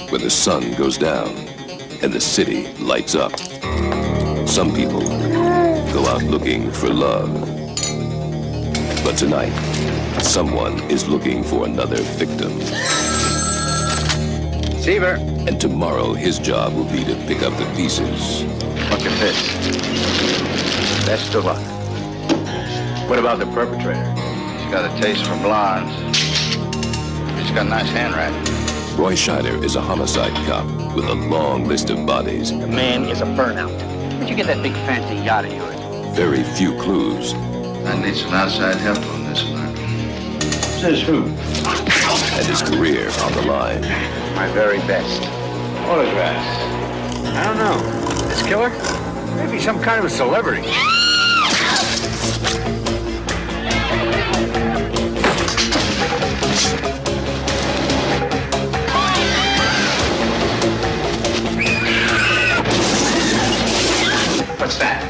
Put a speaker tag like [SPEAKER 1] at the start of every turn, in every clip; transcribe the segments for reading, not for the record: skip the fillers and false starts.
[SPEAKER 1] where the sun goes down and the city lights up. Some people go out looking for love. But tonight, someone is looking for another victim.
[SPEAKER 2] Seaver.
[SPEAKER 1] And tomorrow, his job will be to pick up the pieces.
[SPEAKER 2] Look at this. Best of luck. What about the perpetrator? He's got a taste for blondes. He's got a nice handwriting.
[SPEAKER 1] Roy Scheider is a homicide cop with a long list of bodies.
[SPEAKER 3] The man is a burnout. Where'd you get that big fancy yacht of yours?
[SPEAKER 1] Very few clues.
[SPEAKER 2] I need some outside help on this one. Says who?
[SPEAKER 1] And his career on the line.
[SPEAKER 2] My very best. Photographs. I don't know. This killer? Maybe some kind of a celebrity. What's that?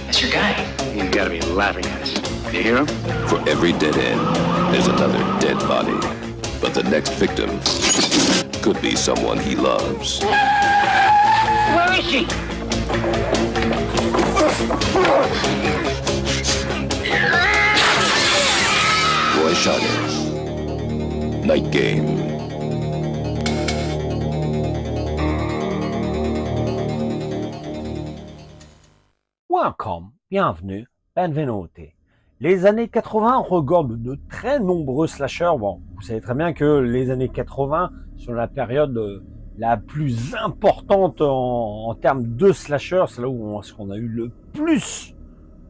[SPEAKER 3] That's your guy.
[SPEAKER 2] He's got to be laughing at us. You hear him?
[SPEAKER 1] For every dead end, there's another dead body. But the next victim could be someone he loves.
[SPEAKER 3] Where is she?
[SPEAKER 1] Roy Scheider. Night Game.
[SPEAKER 4] Welcome, bienvenue, benvenuti. Les années 80 regorgent de très nombreux slashers. Bon, vous savez très bien que les années 80 sont la période la plus importante en termes de slashers. C'est là où on a eu le plus.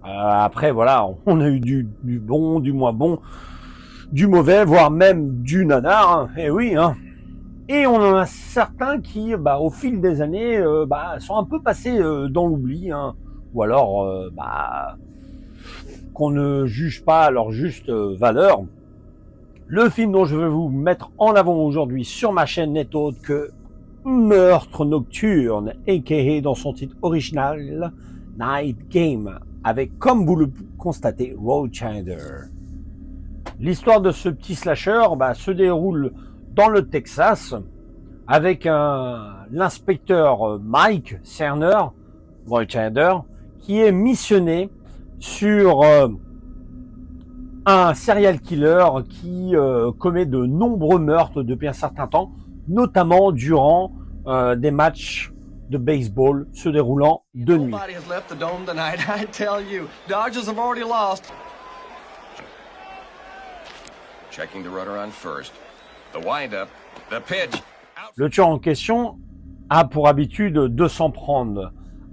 [SPEAKER 4] Après, voilà, on a eu du bon, du moins bon, du mauvais, voire même du nanar. Hein. Et oui, hein. Et on en a certains qui, au fil des années, sont un peu passés dans l'oubli. Hein. Ou alors qu'on ne juge pas à leur juste valeur. Le film dont je vais vous mettre en avant aujourd'hui sur ma chaîne n'est autre que Meurtre Nocturne, a.k.a. dans son titre original Night Game, avec, comme vous le constatez, Roy Scheider. L'histoire de ce petit slasher se déroule dans le Texas avec l'inspecteur Mike Cerner, Roy Scheider, qui est missionné sur un serial killer qui commet de nombreux meurtres depuis un certain temps, notamment durant des matchs de baseball se déroulant de nuit. Le tueur en question a pour habitude de s'en prendre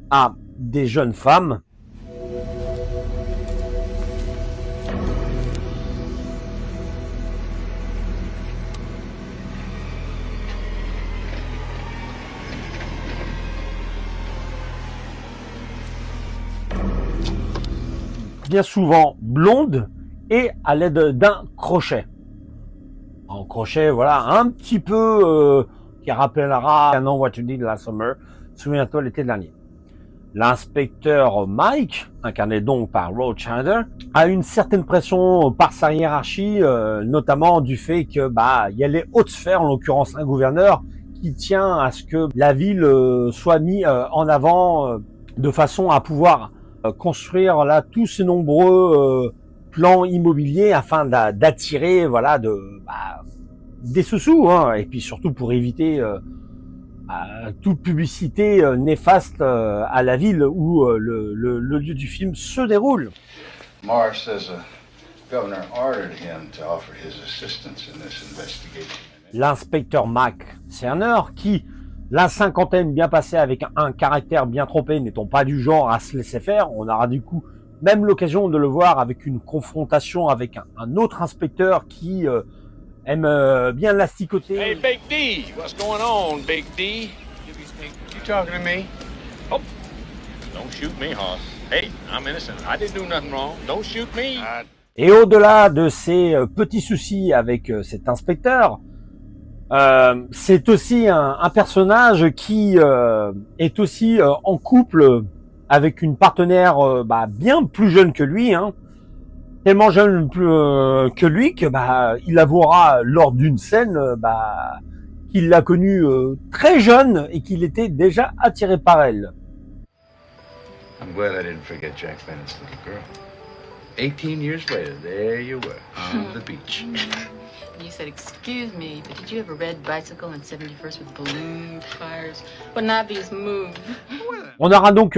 [SPEAKER 4] à des jeunes femmes bien souvent blondes et à l'aide d'un crochet. Un crochet, voilà, un petit peu qui rappellera I Know What You Did Last Summer, souviens-toi l'été dernier. L'inspecteur Mike, incarné donc par Roy Scheider, a une certaine pression par sa hiérarchie, notamment du fait que il y a les hautes sphères, en l'occurrence un gouverneur, qui tient à ce que la ville soit mise en avant de façon à pouvoir construire là tous ces nombreux plans immobiliers afin d'attirer des sous-sous, hein, et puis surtout pour éviter toute publicité néfaste à la ville où le lieu du film se déroule.
[SPEAKER 2] Marsh says the governor ordered him to offer his assistance in this investigation.
[SPEAKER 4] L'inspecteur Mac Cerner, qui, la cinquantaine bien passée avec un caractère bien trempé, n'étant pas du genre à se laisser faire, on aura du coup même l'occasion de le voir avec une confrontation avec un autre inspecteur qui aime bien l'asticoter.
[SPEAKER 5] Hey, Big D, what's going on, Big D?
[SPEAKER 2] You talking to me?
[SPEAKER 5] Oh, don't shoot me, Hoss. Hey, I'm innocent. I didn't do nothing wrong. Don't shoot me.
[SPEAKER 4] Et au-delà de ces petits soucis avec cet inspecteur, c'est aussi un personnage qui est aussi en couple avec une partenaire bien plus jeune que lui, hein, tellement jeune que lui que il avouera lors d'une scène qu'il l'a connue très jeune et qu'il était déjà attiré par elle.
[SPEAKER 2] I'm glad I didn't forget Jack Bennett's little girl. 18 years later, there you were, on the beach.
[SPEAKER 6] You said, excuse me, but did you have a red bicycle on 71st with balloon tires? Wouldn't that be a smooth?
[SPEAKER 4] On aura donc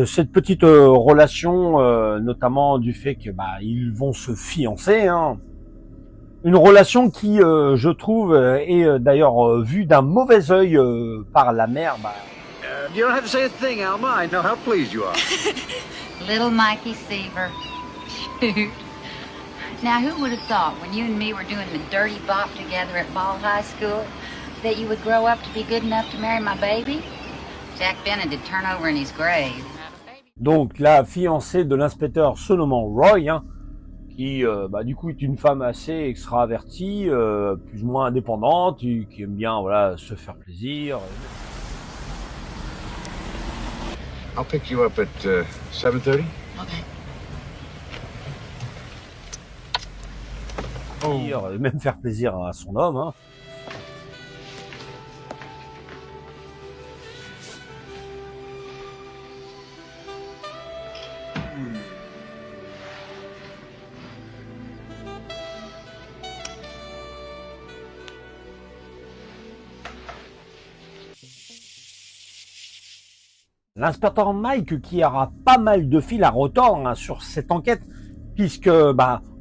[SPEAKER 4] cette petite relation, notamment du fait que ils vont se fiancer. Hein. Une relation qui, je trouve, est d'ailleurs vue d'un mauvais œil par la mère.
[SPEAKER 2] You don't have to say a thing, Alma. I know how pleased you are.
[SPEAKER 7] Little Mikey Seaver. Shoot. Now, who would have thought when you and me were doing the dirty bop together at Ball High School that you would grow up to be good enough to marry my baby? Jack Bennett did turn over in his grave.
[SPEAKER 4] Donc, la fiancée de l'inspecteur se nommant Roy, hein, qui du coup est une femme assez extravertie, plus ou moins indépendante, qui aime bien se faire plaisir.
[SPEAKER 2] I'll pick you up at 7:30.
[SPEAKER 6] Okay.
[SPEAKER 4] Et même faire plaisir à son homme. Hein. L'inspecteur Mike qui aura pas mal de fil à retordre sur cette enquête, puisque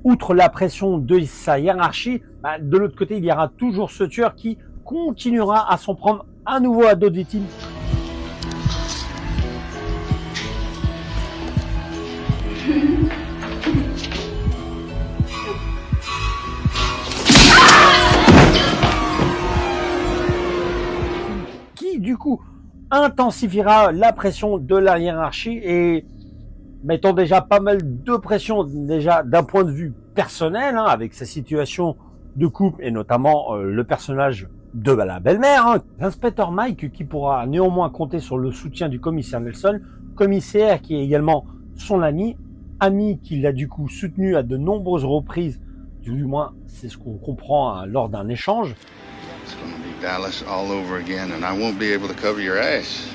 [SPEAKER 4] outre la pression de sa hiérarchie, de l'autre côté il y aura toujours ce tueur qui continuera à s'en prendre à nouveau à d'autres victimes. Qui du coup intensifiera la pression de la hiérarchie et mettant déjà pas mal de pression déjà d'un point de vue personnel, hein, avec sa situation de couple et notamment le personnage de la belle-mère, hein. L'inspecteur Mike qui pourra néanmoins compter sur le soutien du commissaire Nelson, commissaire qui est également son ami qui l'a du coup soutenu à de nombreuses reprises, du moins c'est ce qu'on comprend lors d'un échange.
[SPEAKER 2] It's gonna be Dallas all over again, and I won't be able to cover your ass.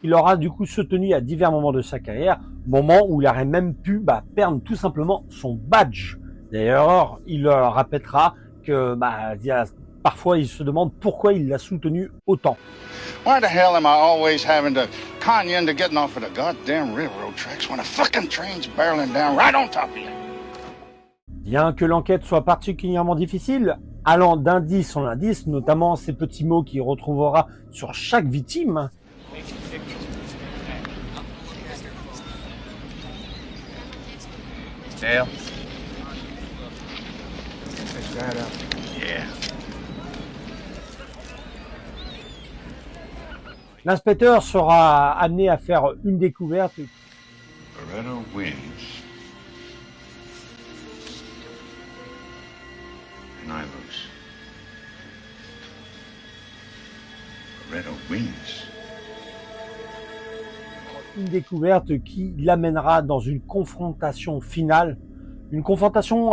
[SPEAKER 4] Il aura du coup soutenu à divers moments de sa carrière, moments où il aurait même pu perdre tout simplement son badge. D'ailleurs, il leur répétera que parfois il se demande pourquoi il l'a soutenu autant.
[SPEAKER 2] Why the hell am I always having to con you into getting off of the goddamn railroad tracks when a fucking train's barreling down right on top of you?
[SPEAKER 4] Bien que l'enquête soit particulièrement difficile, allant d'indice en indice, notamment ces petits mots qu'il retrouvera sur chaque victime.
[SPEAKER 2] Dale? Fix that up. Yeah.
[SPEAKER 4] L'inspecteur sera amené à faire une découverte.
[SPEAKER 2] Loretto wins. And I lose. Loretto wins.
[SPEAKER 4] Une découverte qui l'amènera dans une confrontation finale. Une confrontation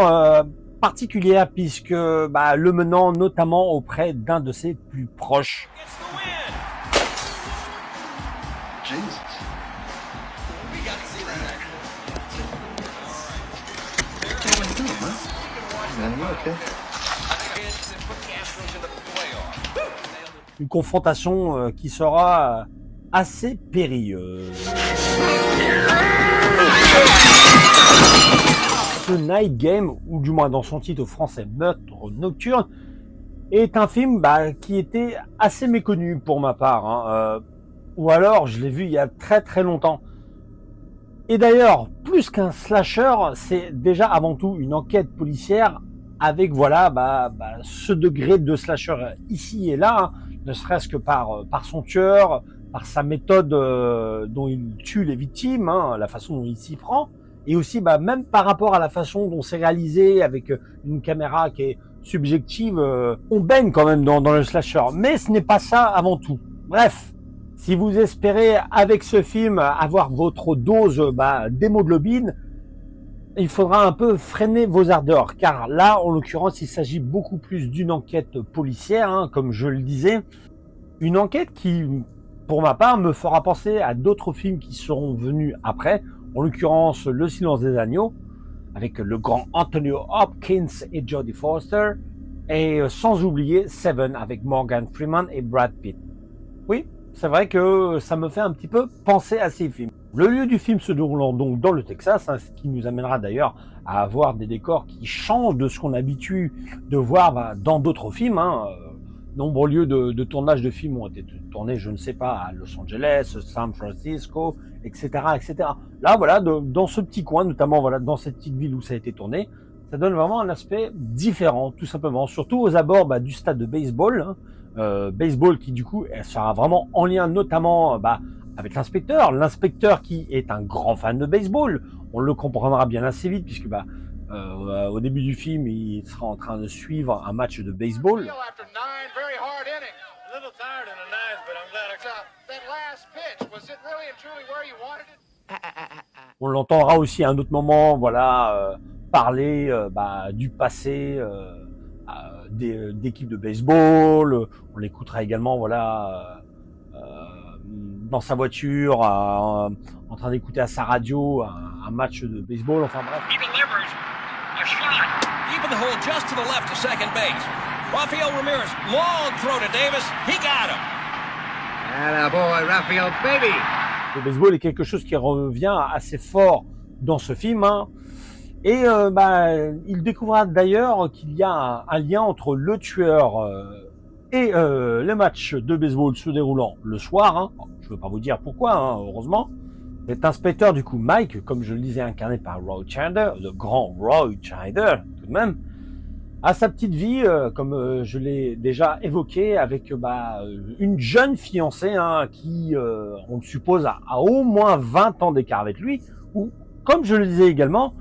[SPEAKER 4] particulière puisque le menant notamment auprès d'un de ses plus proches.
[SPEAKER 2] Jesus.
[SPEAKER 4] Une confrontation qui sera assez périlleuse. The Night Game, ou du moins dans son titre français Meurtre Nocturne, est un film qui était assez méconnu pour ma part. Hein. Ou alors je l'ai vu il y a très très longtemps. Et d'ailleurs, plus qu'un slasher, c'est déjà avant tout une enquête policière avec ce degré de slasher ici et là, hein, ne serait-ce que par son tueur, par sa méthode dont il tue les victimes, hein, la façon dont il s'y prend, et aussi même par rapport à la façon dont c'est réalisé avec une caméra qui est subjective, on baigne quand même dans le slasher, mais ce n'est pas ça avant tout. Bref, si vous espérez avec ce film avoir votre dose d'hémoglobine, il faudra un peu freiner vos ardeurs, car là, en l'occurrence, il s'agit beaucoup plus d'une enquête policière, hein, comme je le disais. Une enquête qui, pour ma part, me fera penser à d'autres films qui seront venus après, en l'occurrence Le Silence des Agneaux, avec le grand Anthony Hopkins et Jodie Foster, et sans oublier Seven avec Morgan Freeman et Brad Pitt. Oui, c'est vrai que ça me fait un petit peu penser à ces films. Le lieu du film se déroulant donc dans le Texas, hein, ce qui nous amènera d'ailleurs à avoir des décors qui changent de ce qu'on a l'habitude de voir dans d'autres films. Hein. Nombreux lieux de tournage de films ont été tournés, je ne sais pas, à Los Angeles, San Francisco, etc., etc. Là, voilà, dans ce petit coin, notamment voilà, dans cette petite ville où ça a été tourné, ça donne vraiment un aspect différent, tout simplement. Surtout aux abords du stade de baseball, hein, baseball qui du coup sera vraiment en lien notamment avec l'inspecteur qui est un grand fan de baseball. On le comprendra bien assez vite puisque au début du film, il sera en train de suivre un match de baseball. On l'entendra aussi à un autre moment, voilà, parler du passé d'équipes de baseball. On l'écoutera également, voilà, dans sa voiture, en train d'écouter à sa radio un match de baseball. Enfin bref.
[SPEAKER 8] Keeping the hole just to the left of second base. Rafael Ramirez, long throw to Davis. He got him.
[SPEAKER 3] Attaboy, Rafael, baby.
[SPEAKER 4] Le baseball est quelque chose qui revient assez fort dans ce film, hein. Et il découvrira d'ailleurs qu'il y a un lien entre le tueur et le match de baseball se déroulant le soir. Hein. Je ne veux pas vous dire pourquoi, hein, heureusement. Cet inspecteur, du coup, Mike, comme je le disais, incarné par Roy Scheider, le grand Roy Scheider, tout de même, a sa petite vie, comme je l'ai déjà évoqué, avec une jeune fiancée hein, qui, on le suppose, a au moins 20 ans d'écart avec lui, ou, comme je le disais également,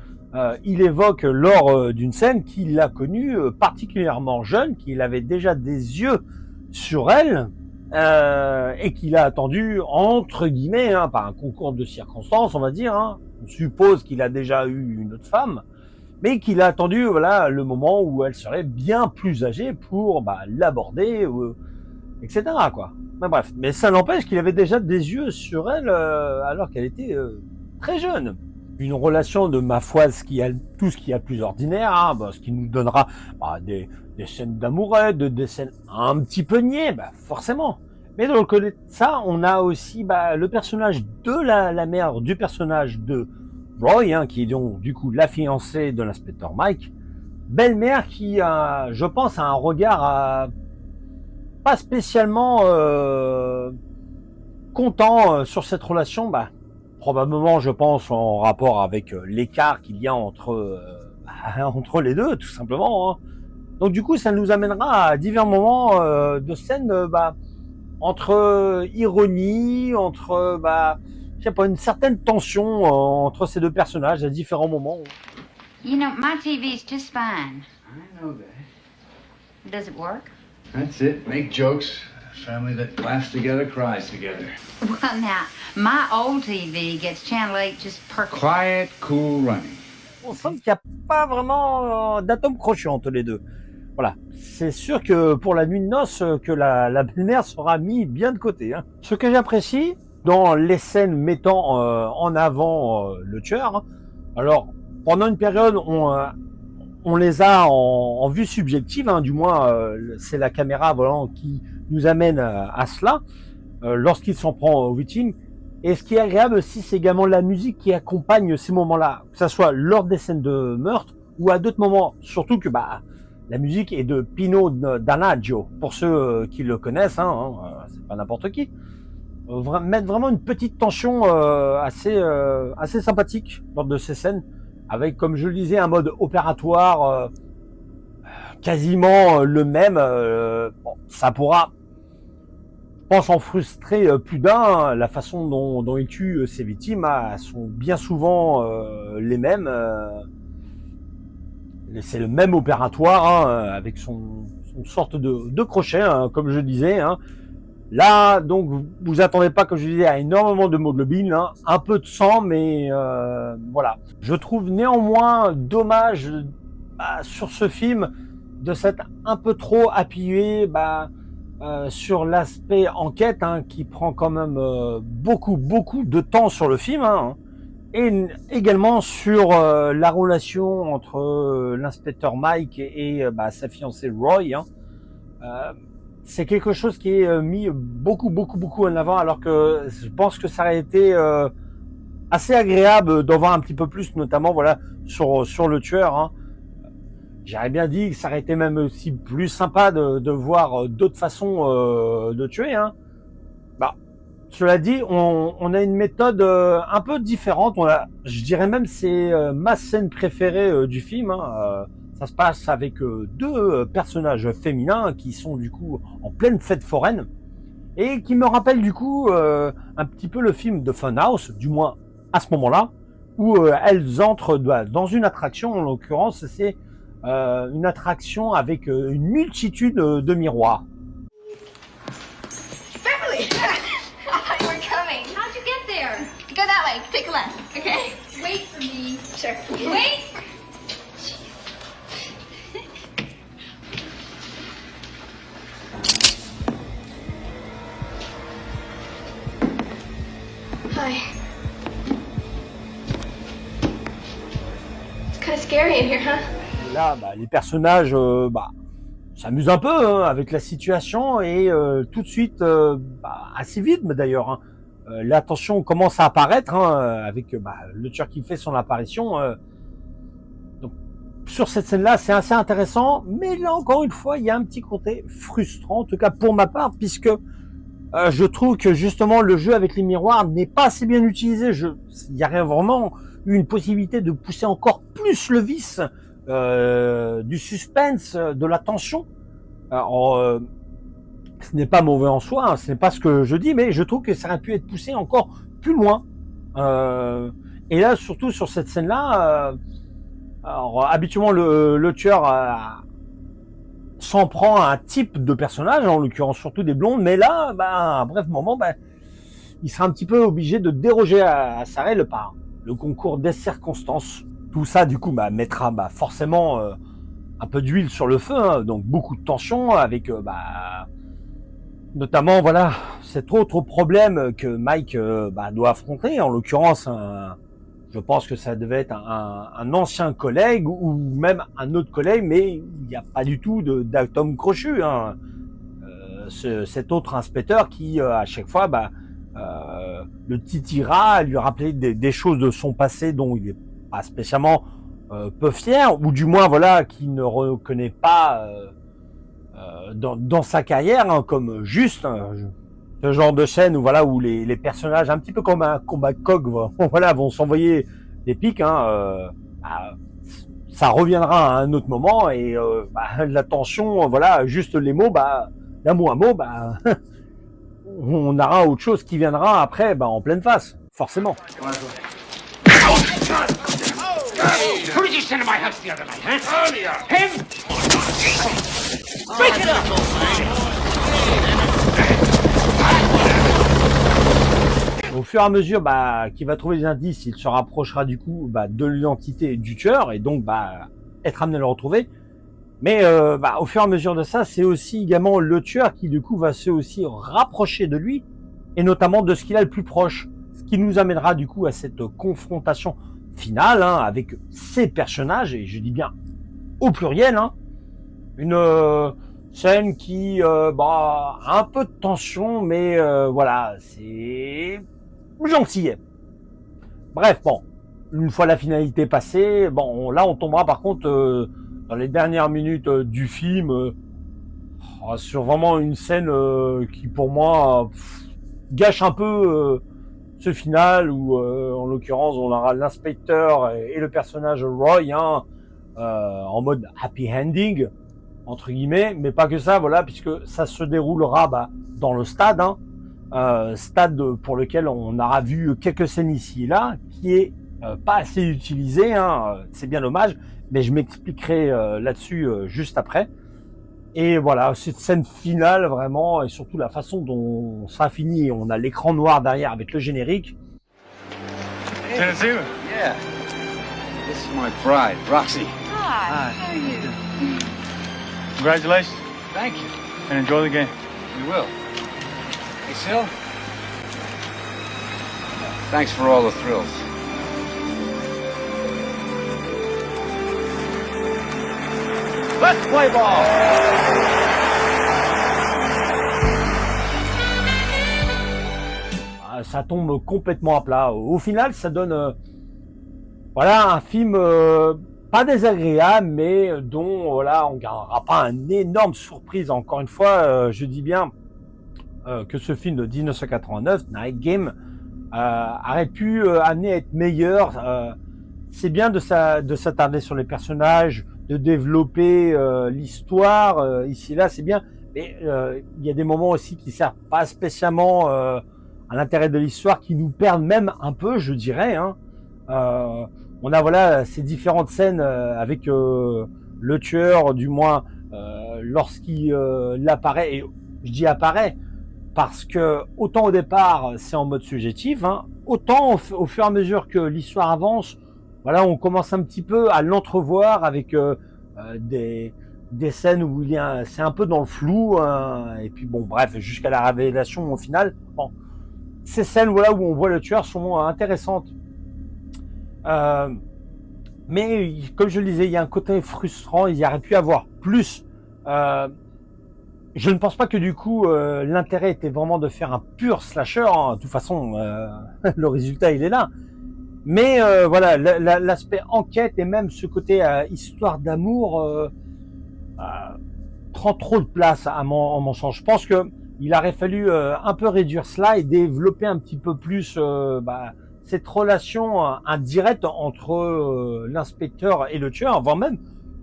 [SPEAKER 4] il évoque lors d'une scène qu'il a connue particulièrement jeune, qu'il avait déjà des yeux sur elle, et qu'il a attendu, entre guillemets, hein, par un concours de circonstances, on va dire, hein, on suppose qu'il a déjà eu une autre femme, mais qu'il a attendu voilà, le moment où elle serait bien plus âgée pour l'aborder, etc. Quoi. Mais bref, mais ça n'empêche qu'il avait déjà des yeux sur elle alors qu'elle était très jeune. Une relation de ma foi, tout ce qui est plus ordinaire, hein, ce qui nous donnera des scènes d'amourette, des scènes un petit peu niais, forcément. Mais dans le côté de ça, on a aussi le personnage de la mère du personnage de Roy, hein, qui est donc du coup la fiancée de l'inspecteur Mike, belle-mère qui, je pense, a un regard pas spécialement content sur cette relation, probablement, je pense, en rapport avec l'écart qu'il y a entre les deux, tout simplement. Hein. Donc du coup, ça nous amènera à divers moments de scènes entre ironie, entre je sais pas, une certaine tension entre ces deux personnages à différents moments.
[SPEAKER 7] You know, my TV's just fine.
[SPEAKER 2] I know that.
[SPEAKER 7] Does it work?
[SPEAKER 2] That's it. Make jokes. A family that laughs together cries together.
[SPEAKER 7] Well, now, my old TV gets Channel 8 just perfect.
[SPEAKER 2] Quiet, cool running.
[SPEAKER 4] On sent qu'il n'y a pas vraiment d'atome crochu entre les deux. Voilà, c'est sûr que pour la nuit de noces, que la belle-mère sera mise bien de côté. Hein. Ce que j'apprécie dans les scènes mettant en avant le tueur, hein, alors pendant une période, on les a en vue subjective, hein, du moins c'est la caméra voilà, qui nous amène à cela, lorsqu'il s'en prend aux victimes. Et ce qui est agréable aussi, c'est également la musique qui accompagne ces moments-là, que ce soit lors des scènes de meurtre ou à d'autres moments, surtout que la musique est de Pino Donaggio, pour ceux qui le connaissent, hein, c'est pas n'importe qui. Mettre vraiment une petite tension assez sympathique lors de ces scènes, avec, comme je le disais, un mode opératoire quasiment le même. Ça pourra, je pense, en frustrer plus d'un. La façon dont il tue ses victimes sont bien souvent les mêmes. C'est le même opératoire, hein, avec son sorte de crochet, hein, comme je disais. Hein. Là, donc, vous attendez pas, comme je disais, à énormément d'hémoglobine, hein, un peu de sang, mais voilà. Je trouve néanmoins dommage sur ce film de s'être un peu trop appuyé sur l'aspect enquête, hein, qui prend quand même beaucoup de temps sur le film, hein, et également sur la relation entre l'inspecteur Mike et sa fiancée Roy. Hein. C'est quelque chose qui est mis beaucoup en avant, alors que je pense que ça aurait été assez agréable d'en voir un petit peu plus, notamment voilà sur le tueur. Hein. J'aurais bien dit que ça aurait été même aussi plus sympa de voir d'autres façons de tuer. Hein. Cela dit, on a une méthode un peu différente. Je dirais même c'est ma scène préférée du film. Hein. Ça se passe avec deux personnages féminins qui sont du coup en pleine fête foraine et qui me rappellent du coup un petit peu le film de Funhouse, du moins à ce moment-là, où elles entrent dans une attraction. En l'occurrence, c'est une attraction avec une multitude de miroirs.
[SPEAKER 9] Beverly! I thought you were coming.
[SPEAKER 7] How'd you get there?
[SPEAKER 9] Go that way. Take a left, okay?
[SPEAKER 7] Wait for me.
[SPEAKER 9] Sure.
[SPEAKER 7] Wait!
[SPEAKER 9] Hi. It's kind of scary in here, huh?
[SPEAKER 4] Là, les personnages s'amusent un peu hein, avec la situation et tout de suite, assez vite d'ailleurs, hein, la tension commence à apparaître hein, avec le tueur qui fait son apparition. Donc, sur cette scène-là, c'est assez intéressant, mais là encore une fois, il y a un petit côté frustrant, en tout cas pour ma part, puisque je trouve que justement le jeu avec les miroirs n'est pas assez bien utilisé. Il y aurait vraiment eu une possibilité de pousser encore plus le vice du suspense, de la tension. Alors, ce n'est pas mauvais en soi, hein, ce n'est pas ce que je dis, mais je trouve que ça aurait pu être poussé encore plus loin. Et là, surtout sur cette scène-là, alors habituellement le tueur s'en prend à un type de personnage, en l'occurrence surtout des blondes, mais là, à un bref moment, il sera un petit peu obligé de déroger à sa règle par le concours des circonstances. Tout ça, du coup, mettra forcément un peu d'huile sur le feu, hein, donc beaucoup de tension avec, notamment, voilà, cet autre problème que Mike doit affronter. En l'occurrence, je pense que ça devait être un ancien collègue ou même un autre collègue, mais il n'y a pas du tout d'atome crochu. Hein. Cet autre inspecteur qui, à chaque fois, le titillera, lui rappeler des choses de son passé dont il est pas spécialement peu fier, ou du moins voilà, qui ne reconnaît pas dans sa carrière, hein, comme juste ce genre de scène où voilà où les personnages un petit peu comme un combat de coq voilà vont s'envoyer des pics. Hein, ça reviendra à un autre moment et la tension, voilà, juste les mots, d'un mot à mot, on aura autre chose qui viendra après, en pleine face, forcément.
[SPEAKER 3] Who did you send to my house the other night, huh? Him? Break it up!
[SPEAKER 4] Au fur et à mesure qu'il va trouver des indices, il se rapprochera du coup de l'identité du tueur et donc être amené à le retrouver. Mais au fur et à mesure de ça, c'est aussi également le tueur qui du coup va se aussi rapprocher de lui et notamment de ce qu'il a le plus proche, ce qui nous amènera du coup à cette confrontation finale hein, avec ces personnages, et je dis bien au pluriel, hein, une scène qui a un peu de tension, mais voilà, c'est gentil. Bref, une fois la finalité passée, là on tombera par contre dans les dernières minutes du film sur vraiment une scène qui pour moi gâche un peu ce final où en l'occurrence on aura l'inspecteur et le personnage Roy hein, en mode happy ending entre guillemets, mais pas que ça, voilà, puisque ça se déroulera dans le stade, hein, stade pour lequel on aura vu quelques scènes ici et là, qui est pas assez utilisé, hein, c'est bien dommage, mais je m'expliquerai là-dessus juste après. Et voilà, cette scène finale vraiment, et surtout la façon dont ça finit, on a l'écran noir derrière avec le générique.
[SPEAKER 5] Tennessee?
[SPEAKER 3] Yeah. This is my bride, Roxy.
[SPEAKER 7] Hi, how are you?
[SPEAKER 5] Congratulations,
[SPEAKER 3] Thank you.
[SPEAKER 5] and enjoy the game.
[SPEAKER 3] We will. Hey, Sil? Thanks for all the thrills.
[SPEAKER 4] Let's play ball! Ça tombe complètement à plat. Au final, ça donne voilà un film pas désagréable, mais dont voilà on gardera pas une énorme surprise. Encore une fois, je dis bien que ce film de 1989, Night Game, aurait pu amener à être meilleur. C'est bien de s'attarder sur les personnages, de développer l'histoire ici et là, c'est bien. Mais il y a des moments aussi qui servent pas spécialement à l'intérêt de l'histoire, qui nous perdent même un peu, je dirais. Hein. On a voilà ces différentes scènes avec le tueur, du moins lorsqu'il apparaît. Et je dis apparaît parce que autant au départ c'est en mode subjectif, hein, autant au fur et à mesure que l'histoire avance, voilà, on commence un petit peu à l'entrevoir avec des scènes où c'est un peu dans le flou, hein, et puis bon, bref, jusqu'à la révélation au final. Bon, ces scènes voilà où on voit le tueur sont intéressantes. Mais comme je le disais, il y a un côté frustrant, il y aurait pu avoir plus. Je ne pense pas que du coup l'intérêt était vraiment de faire un pur slasher, hein. De toute façon le résultat il est là. Mais voilà, l'aspect enquête et même ce côté histoire d'amour prend trop de place en mon sens. Je pense que il aurait fallu un peu réduire cela et développer un petit peu plus cette relation indirecte entre l'inspecteur et le tueur, voire même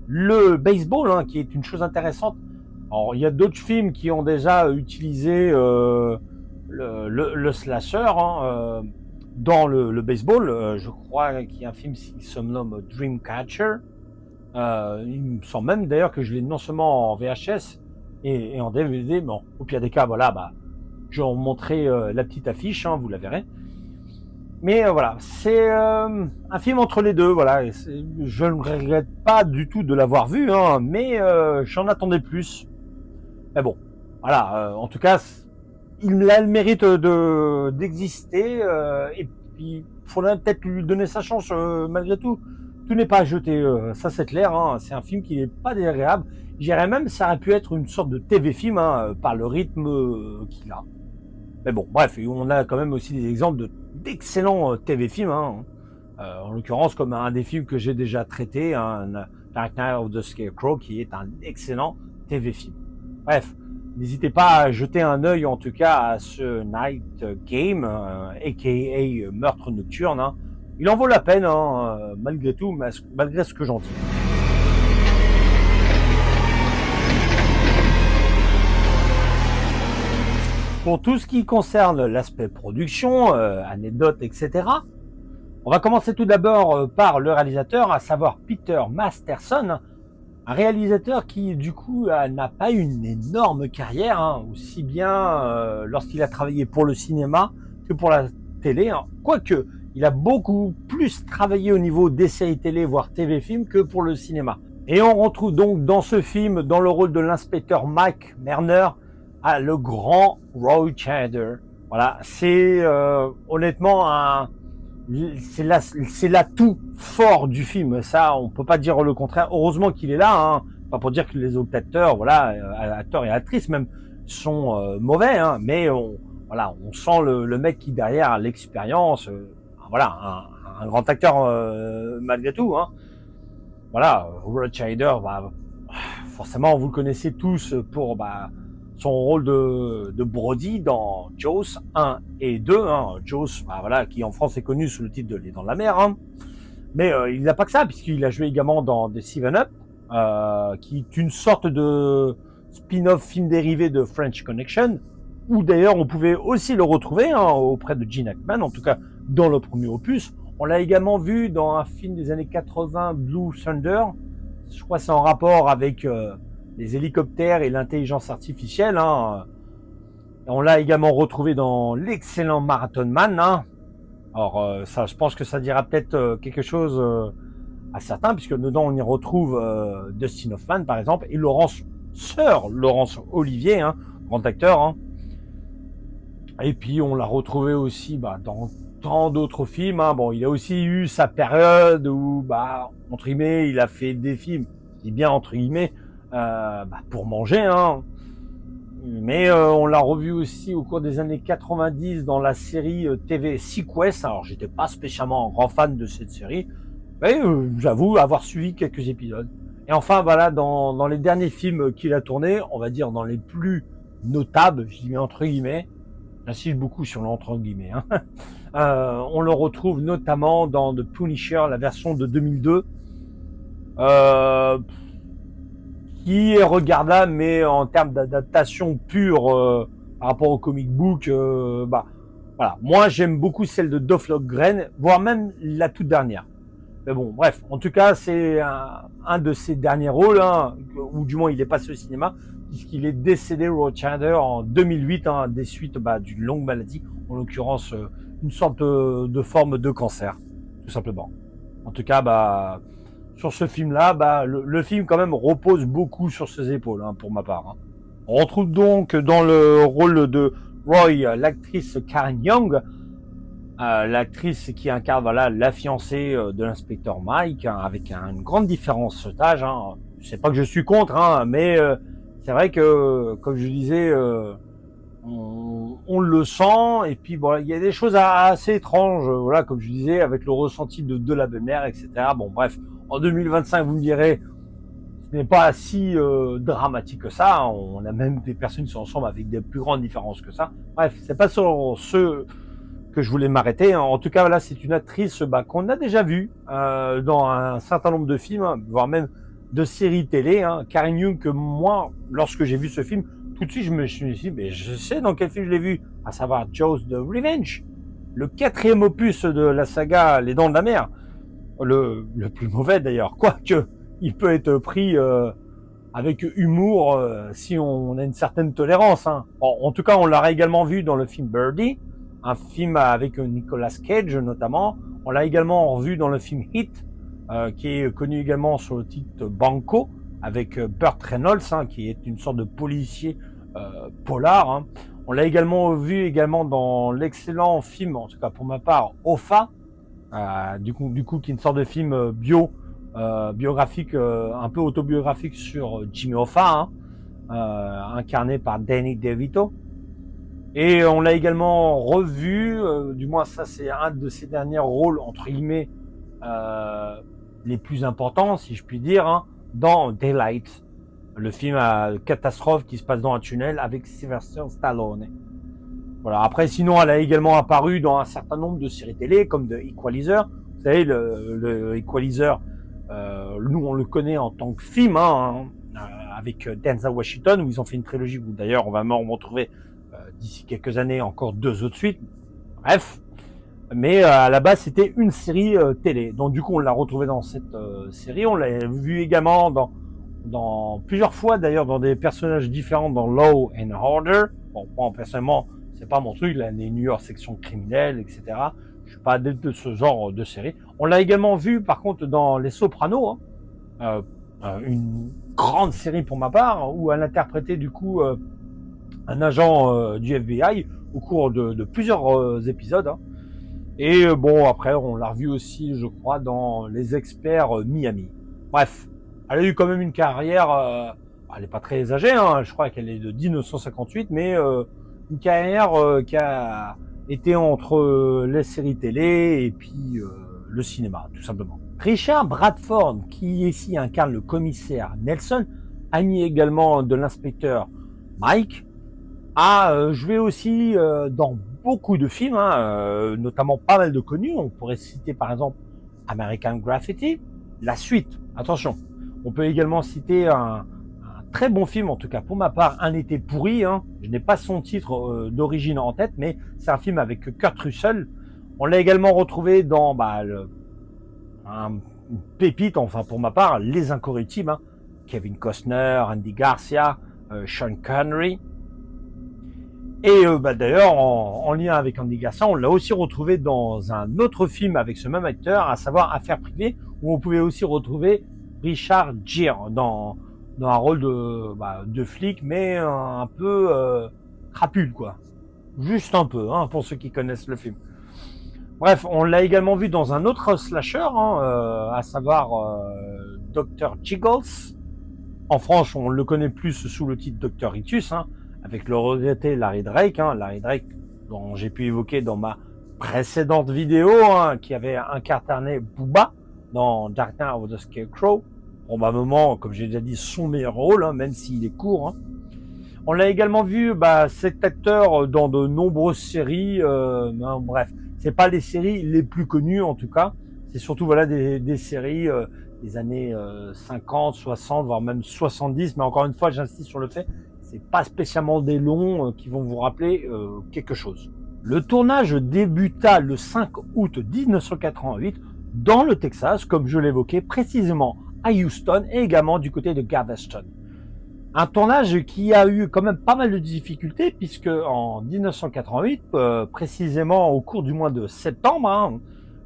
[SPEAKER 4] le baseball, hein, qui est une chose intéressante. Alors, il y a d'autres films qui ont déjà utilisé le slasher hein, dans le baseball. Je crois qu'il y a un film qui se nomme Dreamcatcher. Il me semble même d'ailleurs que je l'ai non seulement en VHS et en DVD. Bon, au pire des cas, voilà, je vais vous montrer la petite affiche, hein, vous la verrez. Mais voilà, c'est un film entre les deux. Voilà, je ne regrette pas du tout de l'avoir vu, hein, mais j'en attendais plus. Mais bon, voilà. En tout cas, il a le mérite d'exister. Et puis, il faudrait peut-être lui donner sa chance malgré tout. Tout n'est pas à jeter, ça c'est clair. Hein, c'est un film qui n'est pas désagréable. Je dirais même, ça aurait pu être une sorte de TV-film hein, par le rythme qu'il a. Mais bon, bref, on a quand même aussi des exemples d'excellents TV-films. Hein. En l'occurrence, comme un des films que j'ai déjà traité, hein, Dark Knight of the Scarecrow, qui est un excellent TV-film. Bref, n'hésitez pas à jeter un œil en tout cas à ce Night Game, a.k.a. Meurtre Nocturne. Hein. Il en vaut la peine, hein, malgré tout, malgré ce que j'en dis. Pour tout ce qui concerne l'aspect production, anecdotes, etc., on va commencer tout d'abord par le réalisateur, à savoir Peter Masterson, un réalisateur qui, du coup, n'a pas une énorme carrière, hein, aussi bien lorsqu'il a travaillé pour le cinéma que pour la télé, hein. Quoique, il a beaucoup plus travaillé au niveau des séries télé, voire TV-films, que pour le cinéma. Et on retrouve donc dans ce film, dans le rôle de l'inspecteur Mike Merner, le grand Roy Scheider. Voilà, c'est honnêtement c'est l'atout fort du film. Ça, on peut pas dire le contraire. Heureusement qu'il est là, hein. Pas pour dire que les autres acteurs, voilà, acteurs et actrices même, sont mauvais, hein. Mais on sent le mec qui derrière a l'expérience. Voilà, un grand acteur malgré tout, hein. Voilà, Roy Scheider, forcément vous le connaissez tous pour son rôle de Brody dans Jaws 1 et 2, hein. Jaws, voilà, qui en France est connu sous le titre de Les Dents de la Mer, hein. Mais il n'a pas que ça, puisqu'il a joué également dans The 7-Up, qui est une sorte de spin-off film dérivé de French Connection, où d'ailleurs on pouvait aussi le retrouver hein, auprès de Gene Hackman, en tout cas dans le premier opus. On l'a également vu dans un film des années 80, Blue Thunder. Je crois que c'est en rapport avec les hélicoptères et l'intelligence artificielle. Hein. On l'a également retrouvé dans l'excellent Marathon Man. Hein. Alors ça, je pense que ça dira peut-être quelque chose à certains, puisque dedans on y retrouve Dustin Hoffman par exemple et Sir Laurence Olivier, hein, grand acteur. Hein. Et puis on l'a retrouvé aussi dans tant d'autres films. Hein. Bon, il a aussi eu sa période où, entre guillemets, il a fait des films, je dis bien entre guillemets, pour manger. Hein. Mais on l'a revu aussi au cours des années 90 dans la série TV Sequest. Alors j'étais pas spécialement un grand fan de cette série, mais j'avoue avoir suivi quelques épisodes. Et enfin voilà, dans les derniers films qu'il a tournés, on va dire dans les plus notables, je dis entre guillemets, j'insiste beaucoup sur l'entre guillemets, hein. On le retrouve notamment dans The Punisher, la version de 2002, qui est regardable, mais en termes d'adaptation pure par rapport au comic book, voilà. Moi, j'aime beaucoup celle de Dolph Lundgren, voire même la toute dernière. Mais bon, bref, en tout cas, c'est un de ses derniers rôles, hein, ou du moins il est passé au cinéma, puisqu'il est décédé, Rochester, en 2008, hein, des suites d'une longue maladie, en l'occurrence une sorte de forme de cancer, tout simplement. En tout cas, sur ce film-là, le film quand même repose beaucoup sur ses épaules, hein, pour ma part. Hein. On retrouve donc dans le rôle de Roy l'actrice Karen Young, l'actrice qui incarne la fiancée de l'inspecteur Mike, hein, avec une grande différence d'âge. Hein. Je sais pas que je suis contre, hein, mais c'est vrai que, comme je disais, on le sent. Et puis il y a des choses assez étranges, voilà, comme je disais, avec le ressenti de la belle-mère, etc. Bon, bref, en 2025, vous me direz, ce n'est pas si dramatique que ça. On a même des personnes qui sont ensemble avec des plus grandes différences que ça. Bref, c'est pas sur ce que je voulais m'arrêter. En tout cas, là, c'est une actrice qu'on a déjà vue dans un certain nombre de films, voire même de séries télé. Hein. Karen Young, que moi, lorsque j'ai vu ce film, tout de suite, je me suis dit, mais je sais dans quel film je l'ai vu, à savoir Jaws the Revenge, le 4e opus de la saga Les Dents de la Mer, le plus mauvais d'ailleurs, quoique il peut être pris avec humour si on a une certaine tolérance. Hein. Bon, en tout cas, on l'a également vu dans le film Birdie, un film avec Nicolas Cage notamment. On l'a également revu dans le film Hit, qui est connu également sur le titre Banco, avec Burt Reynolds, hein, qui est une sorte de policier polar. Hein. On l'a également vu dans l'excellent film, en tout cas pour ma part, Hoffa, du coup qui est une sorte de film biographique, un peu autobiographique sur Jimmy Hoffa, hein, incarné par Danny DeVito. Et on l'a également revu, du moins ça c'est un de ses derniers rôles, entre guillemets, les plus importants, si je puis dire, hein, dans Daylight, le film à catastrophe qui se passe dans un tunnel avec Sylvester Stallone. Voilà. Après, sinon, elle a également apparu dans un certain nombre de séries télé, comme The Equalizer. Vous savez, le Equalizer, nous on le connaît en tant que film, hein, avec Denzel Washington, où ils ont fait une trilogie, où d'ailleurs on va m'en retrouver d'ici quelques années encore 2 autres suites. Bref, mais à la base c'était une série télé. Donc du coup on l'a retrouvé dans cette série. On l'a vu également dans plusieurs fois d'ailleurs dans des personnages différents dans Law and Order. Bon, moi personnellement c'est pas mon truc, les New York section criminelle, etc. Je suis pas adepte de ce genre de série. On l'a également vu par contre dans Les Sopranos, hein, une grande série pour ma part, où elle interprétait du coup un agent du FBI au cours de plusieurs épisodes. Hein. Et bon, après, on l'a revu aussi, je crois, dans Les Experts Miami. Bref, elle a eu quand même une carrière, elle n'est pas très âgée, hein, je crois qu'elle est de 1958, mais une carrière qui a été entre les séries télé et puis le cinéma, tout simplement. Richard Bradford, qui ici incarne le commissaire Nelson, ami également de l'inspecteur Mike, a joué aussi dans beaucoup de films, hein, notamment pas mal de connus. On pourrait citer par exemple American Graffiti, la suite, attention. On peut également citer un très bon film, en tout cas pour ma part, Un été pourri. Hein. Je n'ai pas son titre d'origine en tête, mais c'est un film avec Kurt Russell. On l'a également retrouvé dans une pépite, enfin pour ma part, Les Incorruptibles, hein, Kevin Costner, Andy Garcia, Sean Connery. Et d'ailleurs, en lien avec Andy Garcia, on l'a aussi retrouvé dans un autre film avec ce même acteur, à savoir Affaires privées, où on pouvait aussi retrouver Richard Gere dans un rôle de flic, mais un peu crapule, quoi. Juste un peu, hein, pour ceux qui connaissent le film. Bref, on l'a également vu dans un autre slasher, à savoir Dr. Jiggles. En France, on le connaît plus sous le titre Dr. Ritus, avec le regretté Larry Drake, Larry Drake dont j'ai pu évoquer dans ma précédente vidéo, qui avait incarné Booba dans Dark Knight of the Scarecrow, probablement, comme j'ai déjà dit, son meilleur rôle, même s'il est court. On l'a également vu, cet acteur dans de nombreuses séries, bref, c'est pas les séries les plus connues en tout cas, c'est surtout des séries des années 50, 60, voire même 70, mais encore une fois, j'insiste sur le fait, c'est pas spécialement des longs qui vont vous rappeler quelque chose. Le tournage débuta le 5 août 1988 dans le Texas, comme je l'évoquais précisément à Houston et également du côté de Galveston. Un tournage qui a eu quand même pas mal de difficultés puisque en 1988, précisément au cours du mois de septembre,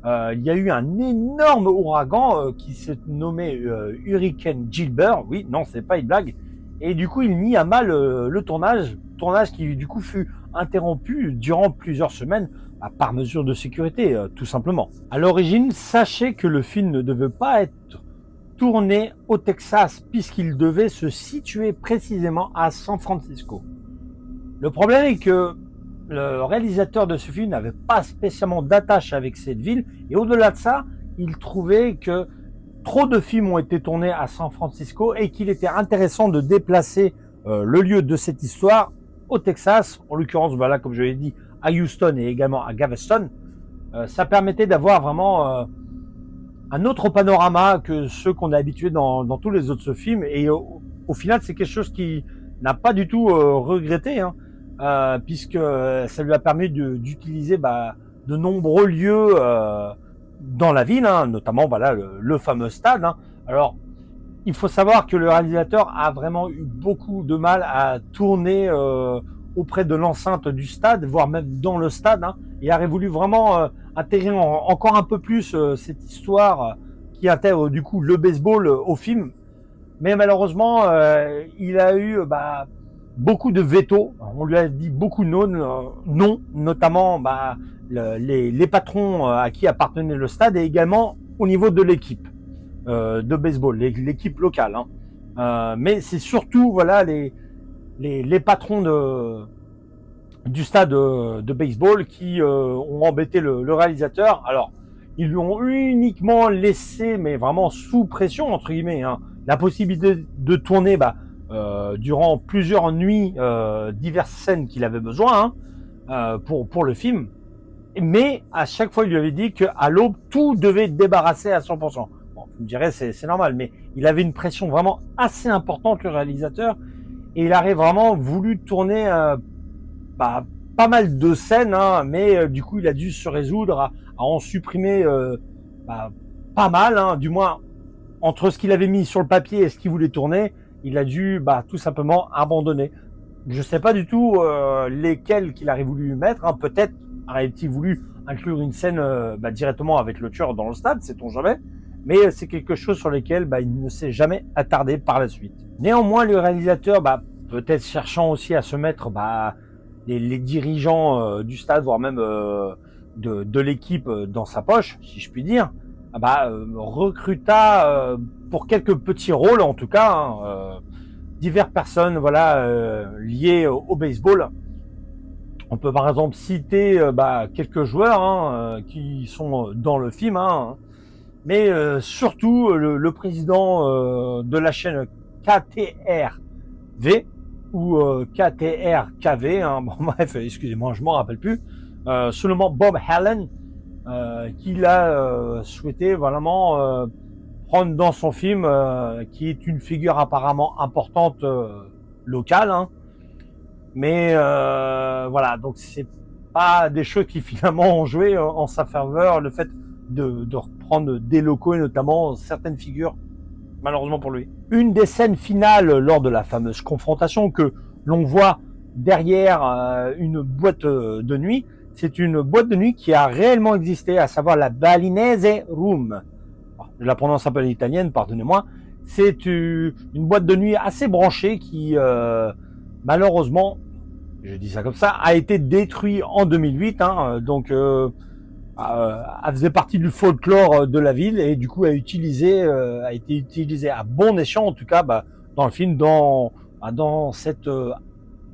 [SPEAKER 4] il y a eu un énorme ouragan qui s'est nommé Hurricane Gilbert. Oui, non, c'est pas une blague. Et du coup, il mit à mal le tournage qui du coup fut interrompu durant plusieurs semaines par mesure de sécurité, tout simplement. À l'origine, sachez que le film ne devait pas être tourné au Texas puisqu'il devait se situer précisément à San Francisco. Le problème est que le réalisateur de ce film n'avait pas spécialement d'attache avec cette ville et au-delà de ça, il trouvait que trop de films ont été tournés à San Francisco et qu'il était intéressant de déplacer le lieu de cette histoire au Texas, en l'occurrence, comme je l'ai dit, à Houston et également à Galveston. Ça permettait d'avoir vraiment un autre panorama que ceux qu'on a habitués dans tous les autres films. Et au final, c'est quelque chose qui n'a pas du tout regretté, puisque ça lui a permis d'utiliser de nombreux lieux dans la ville, notamment le fameux stade. Alors, il faut savoir que le réalisateur a vraiment eu beaucoup de mal à tourner auprès de l'enceinte du stade, voire même dans le stade. Il aurait voulu vraiment intégrer encore un peu plus cette histoire qui intègre du coup le baseball au film. Mais malheureusement, il a eu beaucoup de veto. On lui a dit beaucoup de non, notamment les patrons à qui appartenait le stade et également au niveau de l'équipe de baseball, l'équipe locale. Mais c'est surtout les patrons du stade de baseball qui ont embêté le réalisateur. Alors, ils lui ont uniquement laissé, mais vraiment sous pression, entre guillemets, la possibilité de tourner durant plusieurs nuits diverses scènes qu'il avait besoin pour le film. Mais à chaque fois, il lui avait dit qu'à l'aube, tout devait être débarrassé à 100%. Bon, vous me direz, c'est normal, mais il avait une pression vraiment assez importante, le réalisateur, et il aurait vraiment voulu tourner pas mal de scènes, mais du coup, il a dû se résoudre à en supprimer pas mal, du moins entre ce qu'il avait mis sur le papier et ce qu'il voulait tourner, il a dû tout simplement abandonner. Je sais pas du tout lesquels qu'il aurait voulu mettre, peut-être aurait-il voulu inclure une scène directement avec le tueur dans le stade, sait-on jamais, mais c'est quelque chose sur lequel il ne s'est jamais attardé par la suite. Néanmoins, le réalisateur, peut-être cherchant aussi à se mettre les dirigeants du stade, voire même de l'équipe dans sa poche, si je puis dire, recruta pour quelques petits rôles, en tout cas, diverses personnes liées au baseball. On peut par exemple citer quelques joueurs qui sont dans le film, mais surtout le président de la chaîne KTRV ou KTRKV, bref, excusez-moi, je m'en rappelle plus, seulement Bob Allen, qu'il a souhaité vraiment prendre dans son film, qui est une figure apparemment importante locale, mais donc c'est pas des choses qui finalement ont joué en sa faveur, le fait de reprendre des locaux et notamment certaines figures malheureusement pour lui. Une des scènes finales lors de la fameuse confrontation que l'on voit derrière une boîte de nuit, c'est une boîte de nuit qui a réellement existé, à savoir la Balinese Room. Alors, je la prononce un peu à l'italienne, pardonnez-moi. C'est une boîte de nuit assez branchée qui, malheureusement, je dis ça comme ça, a été détruite en 2008. Donc, elle faisait partie du folklore de la ville et du coup a été utilisée à bon escient, en tout cas dans le film, dans cette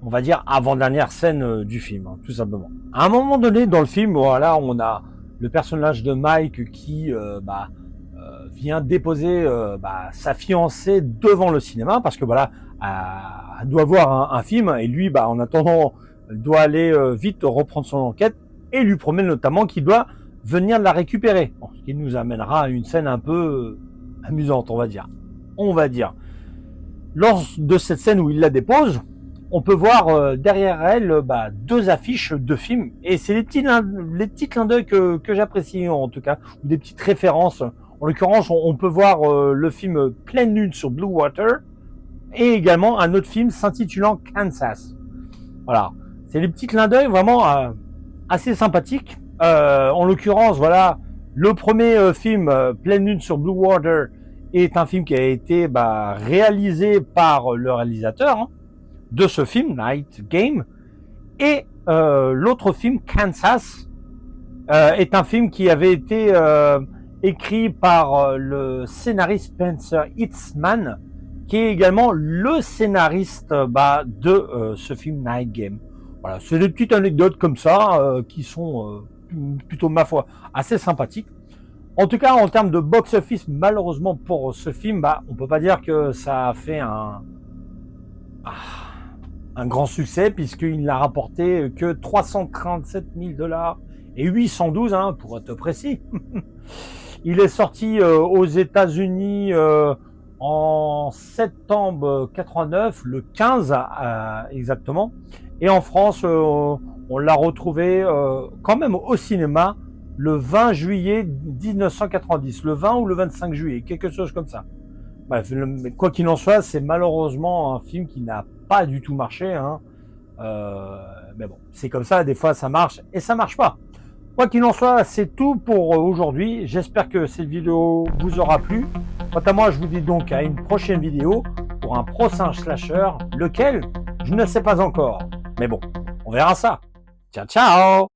[SPEAKER 4] on va dire avant-dernière scène du film, tout simplement. À un moment donné dans le film, voilà, on a le personnage de Mike qui vient déposer sa fiancée devant le cinéma parce que voilà, elle doit voir un film et lui, en attendant, doit aller vite reprendre son enquête et lui promet notamment qu'il doit venir la récupérer. Bon, ce qui nous amènera à une scène un peu amusante, on va dire. Lors de cette scène où il la dépose, on peut voir derrière elle deux affiches de films. Et c'est les petits clins d'œil que j'apprécie en tout cas, ou des petites références. En l'occurrence, on peut voir le film Pleine Lune sur Blue Water et également un autre film s'intitulant Kansas. Voilà, c'est des petits clins d'œil vraiment assez sympathiques. En l'occurrence, voilà, le premier film Pleine Lune sur Blue Water est un film qui a été réalisé par le réalisateur de ce film, Night Game, et l'autre film, Kansas, est un film qui avait été écrit par le scénariste Spencer Eastman, qui est également le scénariste de ce film Night Game. Voilà, c'est des petites anecdotes comme ça qui sont plutôt, ma foi, assez sympathiques. En tout cas, en termes de box-office, malheureusement pour ce film, on peut pas dire que ça a fait un grand succès puisqu'il n'a rapporté que 337 000 $ et 812 pour être précis. Il est sorti aux États-Unis en septembre 89, le 15 exactement, et en France on l'a retrouvé quand même au cinéma le 20 juillet 1990, le 20 ou le 25 juillet, quelque chose comme ça. Bref, quoi qu'il en soit, c'est malheureusement un film qui n'a pas du tout marché, mais bon, c'est comme ça, des fois ça marche et ça marche pas. Quoi qu'il en soit, c'est tout pour aujourd'hui. J'espère que cette vidéo vous aura plu. Quant à moi, je vous dis donc à une prochaine vidéo pour un prochain slasher, lequel je ne sais pas encore. Mais bon, on verra ça. Ciao, ciao!